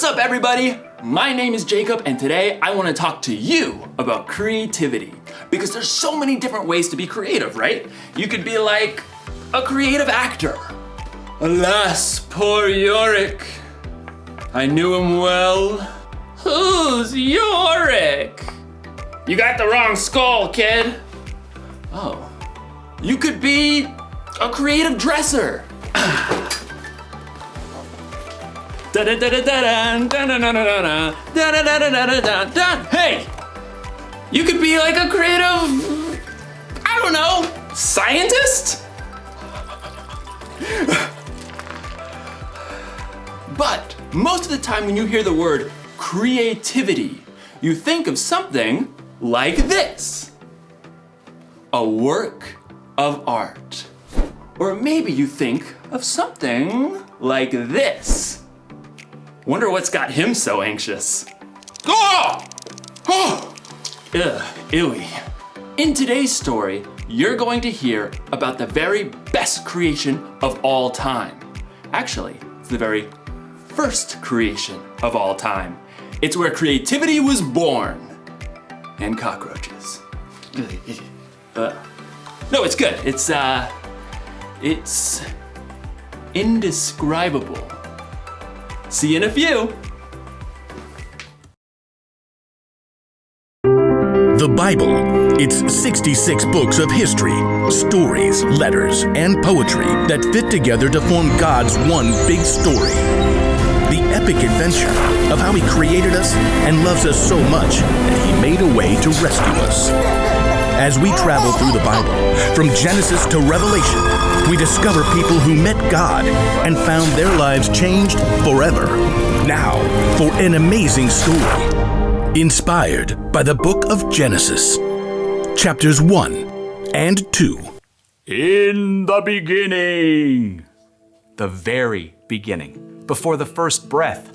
What's up, everybody? My name is Jacob, and today I want to talk to you about creativity. Because there's so many different ways to be creative, right? You could be like a creative actor. Alas, poor Yorick. I knew him well. Who's Yorick? You got the wrong skull, kid. Oh. You could be a creative dresser. Hey! You could be like a creative, I don't know, scientist? But most of the time when you hear the word creativity, you think of something like this. A work of art. Or maybe you think of something like this. Wonder what's got him so anxious. Oh! Oh! Ugh, ewy. In today's story, you're going to hear about the very best creation of all time. Actually, it's the very first creation of all time. It's where creativity was born. And cockroaches. No, it's good. It's indescribable. See you in a few. The Bible. It's 66 books of history, stories, letters, and poetry that fit together to form God's one big story. The epic adventure of how He created us and loves us so much that He made a way to rescue us. As we travel through the Bible, from Genesis to Revelation, we discover people who met God and found their lives changed forever. Now, for an amazing story. Inspired by the book of Genesis, chapters 1 and 2. In the beginning. The very beginning. Before the first breath.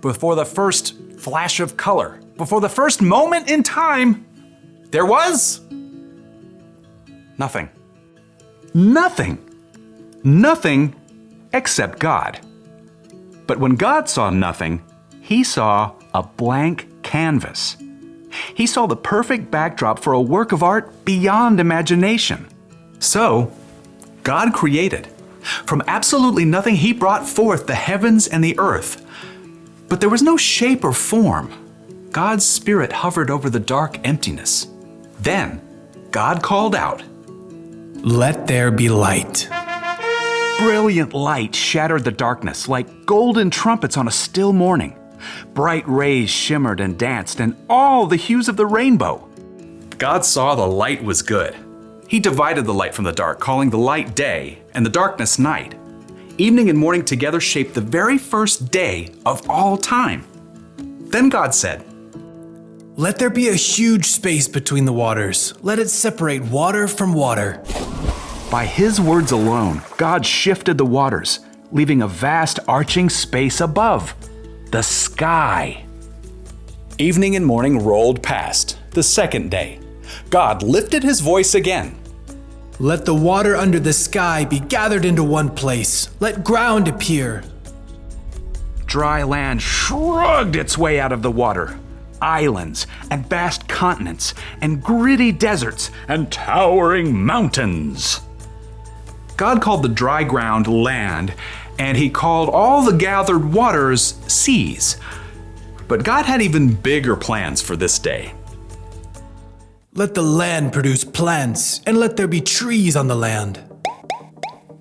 Before the first flash of color. Before the first moment in time. There was nothing. Nothing. Nothing except God. But when God saw nothing, He saw a blank canvas. He saw the perfect backdrop for a work of art beyond imagination. So, God created. From absolutely nothing, He brought forth the heavens and the earth. But there was no shape or form. God's Spirit hovered over the dark emptiness. Then, God called out, "Let there be light." Brilliant light shattered the darkness like golden trumpets on a still morning. Bright rays shimmered and danced in all the hues of the rainbow. God saw the light was good. He divided the light from the dark, calling the light day and the darkness night. Evening and morning together shaped the very first day of all time. Then God said, "Let there be a huge space between the waters. Let it separate water from water." By His words alone, God shifted the waters, leaving a vast arching space above, the sky. Evening and morning rolled past, the second day. God lifted His voice again. "Let the water under the sky be gathered into one place. Let ground appear." Dry land shrugged its way out of the water. Islands and vast continents and gritty deserts and towering mountains. God called the dry ground land, and He called all the gathered waters seas. But God had even bigger plans for this day. "Let the land produce plants, and let there be trees on the land."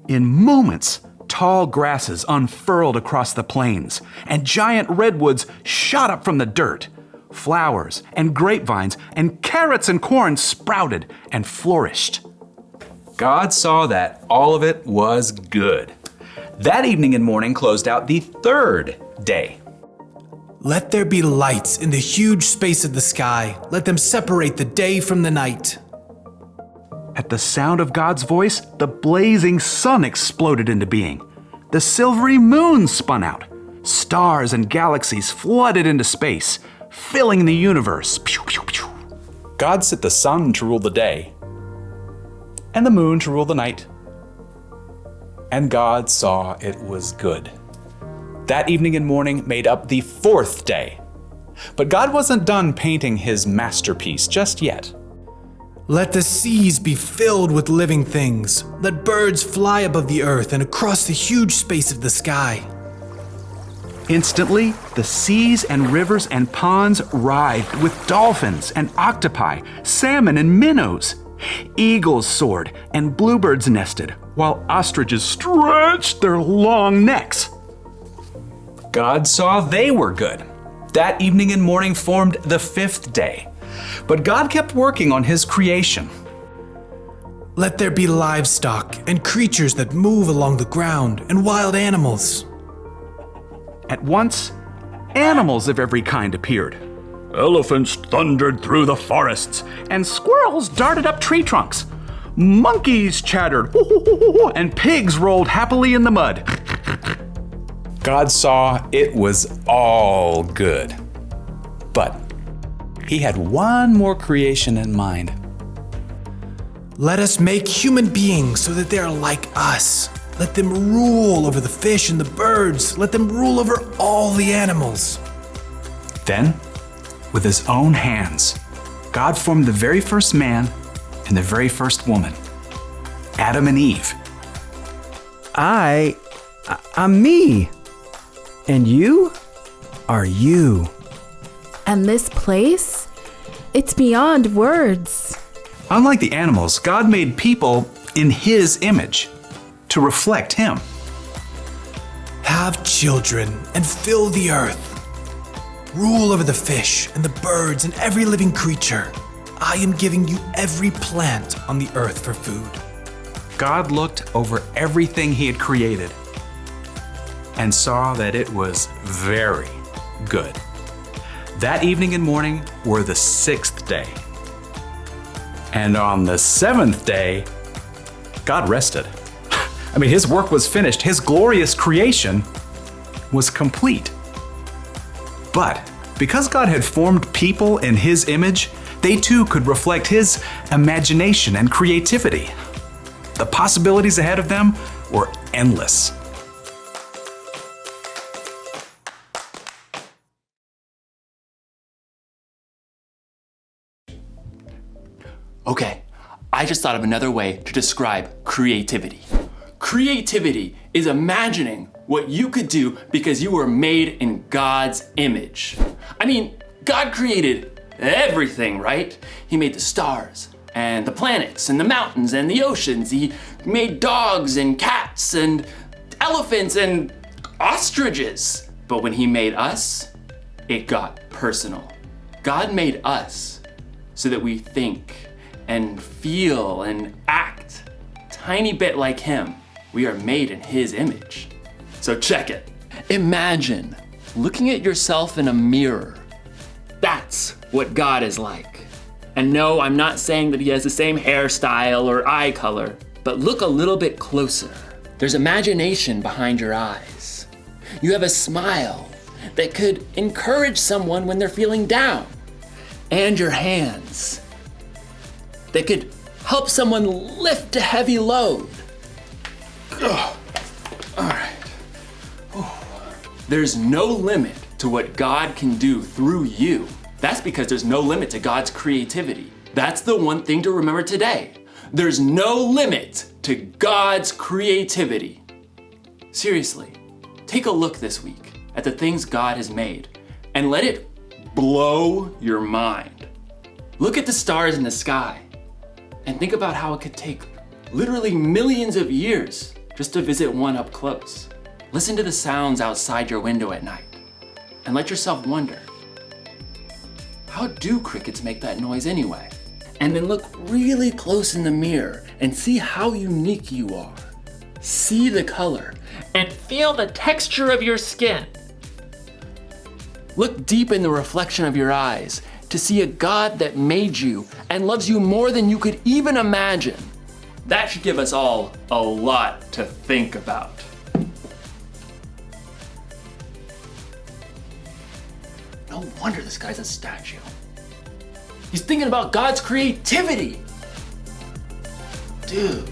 In moments, tall grasses unfurled across the plains, and giant redwoods shot up from the dirt. Flowers and grapevines and carrots and corn sprouted and flourished. God saw that all of it was good. That evening and morning closed out the third day. "Let there be lights in the huge space of the sky. Let them separate the day from the night." At the sound of God's voice, the blazing sun exploded into being. The silvery moon spun out. Stars and galaxies flooded into space, filling the universe. Pew, pew, pew. God set the sun to rule the day, and the moon to rule the night. And God saw it was good. That evening and morning made up the fourth day. But God wasn't done painting his masterpiece just yet. Let the seas be filled with living things. Let birds fly above the earth and across the huge space of the sky. Instantly, the seas and rivers and ponds writhed with dolphins and octopi, salmon and minnows. Eagles soared and bluebirds nested, while ostriches stretched their long necks. God saw they were good. That evening and morning formed the fifth day. But God kept working on his creation. Let there be livestock and creatures that move along the ground and wild animals. At once, animals of every kind appeared. Elephants thundered through the forests, and squirrels darted up tree trunks. Monkeys chattered, and pigs rolled happily in the mud. God saw it was all good. But he had one more creation in mind. Let us make human beings so that they are like us. Let them rule over the fish and the birds. Let them rule over all the animals. Then, with his own hands, God formed the very first man and the very first woman, Adam and Eve. I'm me. And you are you. And this place? It's beyond words. Unlike the animals, God made people in his image to reflect him. Have children and fill the earth. Rule over the fish and the birds and every living creature. I am giving you every plant on the earth for food. God looked over everything he had created and saw that it was very good. That evening and morning were the sixth day. And on the seventh day, God rested. His work was finished. His glorious creation was complete. But because God had formed people in his image, they too could reflect his imagination and creativity. The possibilities ahead of them were endless. Okay, I just thought of another way to describe creativity. Creativity is imagining what you could do because you were made in God's image. God created everything, right? He made the stars and the planets and the mountains and the oceans. He made dogs and cats and elephants and ostriches. But when he made us, it got personal. God made us so that we think and feel and act tiny bit like him. We are made in his image. So check it. Imagine looking at yourself in a mirror. That's what God is like. And no, I'm not saying that he has the same hairstyle or eye color, but look a little bit closer. There's imagination behind your eyes. You have a smile that could encourage someone when they're feeling down. And your hands that could help someone lift a heavy load. Ugh. All right. There's no limit to what God can do through you. That's because there's no limit to God's creativity. That's the one thing to remember today. There's no limit to God's creativity. Seriously, take a look this week at the things God has made and let it blow your mind. Look at the stars in the sky and think about how it could take literally millions of years just to visit one up close. Listen to the sounds outside your window at night and let yourself wonder, how do crickets make that noise anyway? And then look really close in the mirror and see how unique you are. See the color and feel the texture of your skin. Look deep in the reflection of your eyes to see a God that made you and loves you more than you could even imagine. That should give us all a lot to think about. No wonder this guy's a statue. He's thinking about God's creativity. Dude.